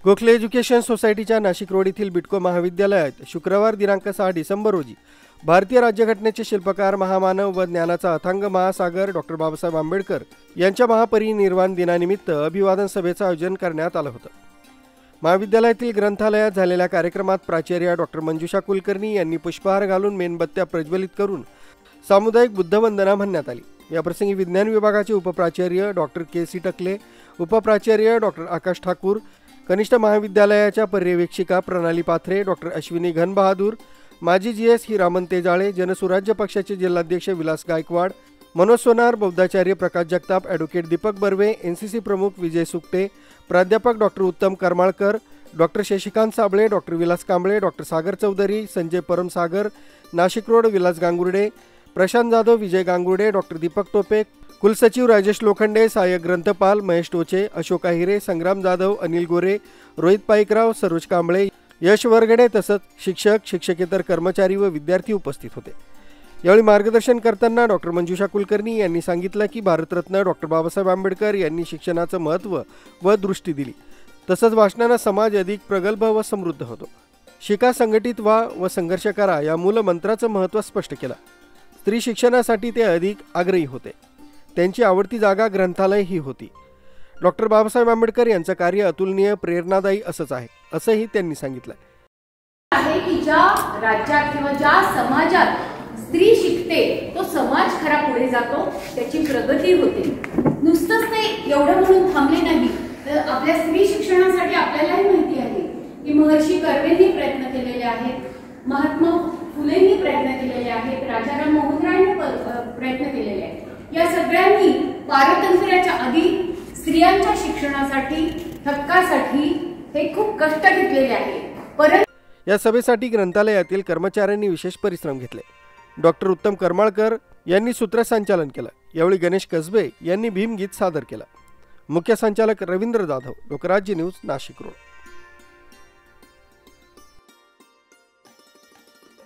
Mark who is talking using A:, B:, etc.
A: Gokhale education सोसायटीच्या Nashik road येथील बिटको महाविद्यालयात शुक्रवार दिनांक 6 डिसेंबर रोजी भारतीय राज्यघटनेचे शिल्पकार, महामानव व ज्ञानाचा अथांग महासागर डॉक्टर बाबासाहेब आंबेडकर यांच्या महापरिनिर्वाण दिनानिमित्त अभिवादन सभेचं आयोजन करण्यात आलं होतं। महाविद्यालयातील ग्रंथालयात झालेल्या कार्यक्रमात प्राचार्य डॉक्टर मंजुषा कुलकर्णी यांनी पुष्पहार घालून मेणबत्त्या प्रज्वलित करून सामुदायिक बुद्धवंदना म्हणण्यात आली। या प्रसंगी विज्ञान विभागाचे उपप्राचार्य डॉक्टर के.सी. टकले, उपप्राचार्य डॉक्टर आकाश ठाकूर, कनिष्ठ महाविद्यालयाच्या पर्यवेक्षिका प्रणाली पाथरे, डॉक्टर अश्विनी घनबहादूर, माजी जीएस हिरामन तेजाळे, जनसुराज्य पक्षाचे जिल्हाध्यक्ष विलास गायकवाड, मनोज सोनार, बौद्धाचार्य प्रकाश जगताप, ॲडव्होकेट दीपक बर्वे, एनसीसी प्रमुख विजय सुकटे, प्राध्यापक doctor Uttam Karmalkar, doctor Shashikant Sable, doctor Vilas Kamble, doctor Sagar Chaudhari, Sanjay Paramsagar, Nashik road Vilas Gangurde, Prashant Jadhav, Vijay Gangurde, doctor Deepak Tope, कुलसचिव राजेश लोखंडे, सहाय्यक ग्रंथपाल महेश टोचे, अशोक आहिरे, संग्राम जाधव, अनिल गोरे, रोहित पाईकराव, सरोज कांबळे, यश वरगडे तसंच शिक्षक, शिक्षकेतर कर्मचारी व विद्यार्थी उपस्थित होते। यावेळी मार्गदर्शन करताना डॉक्टर मंजुषा कुलकर्णी यांनी सांगितलं की भारतरत्न डॉक्टर बाबासाहेब आंबेडकर यांनी शिक्षणाचं महत्त्व व दृष्टी दिली। तसंच वाचनाने समाज अधिक प्रगल्भ व समृद्ध होतो। शिका, संघटित व्हा व संघर्ष करा या मूलमंत्राचं महत्त्व स्पष्ट केलं। स्त्री शिक्षणासाठी ते अधिक आग्रही होते। त्यांची आवडती जागा ग्रंथालय ही होती। डॉक्टर बाबासाहेब आंबेडकर यांचं कार्य अतुलनीय, प्रेरणादायी असंच आहे, असंही त्यांनी सांगितलं
B: आहे की ज्या राज्यात किंवा ज्या समाजात स्त्री शिकते तो समाज खरा पुढे जातो, त्याची प्रगती होते। नुसतंच ते एवढं म्हणून थांबले नाही तर आपल्या स्त्री शिक्षणासाठी आपल्यालाही माहिती आहे की महर्षी कर्वेंनी प्रयत्न केलेले आहेत, महात्मा फुलेंनी प्रयत्न केलेले आहेत, राजाराम मोहन रायांनी प्रयत्न केलेले आहेत। या सगळ्यांनी पारतंत्र्याच्या आधी स्त्रियांच्या शिक्षणासाठी, हक्कासाठी हे खूप कष्ट घेतलेले आहे। परंतु
A: या सभेसाठी ग्रंथालयातील कर्मचाऱ्यांनी विशेष परिश्रम घेतले। डॉक्टर उत्तम करमाळकर यांनी सूत्रसंचालन केलं। यावेळी गणेश कसबे यांनी भीमगीत सादर केलं। मुख्य संचालक रवींद्र जाधव, लोकराज्य न्यूज, नाशिक रोड।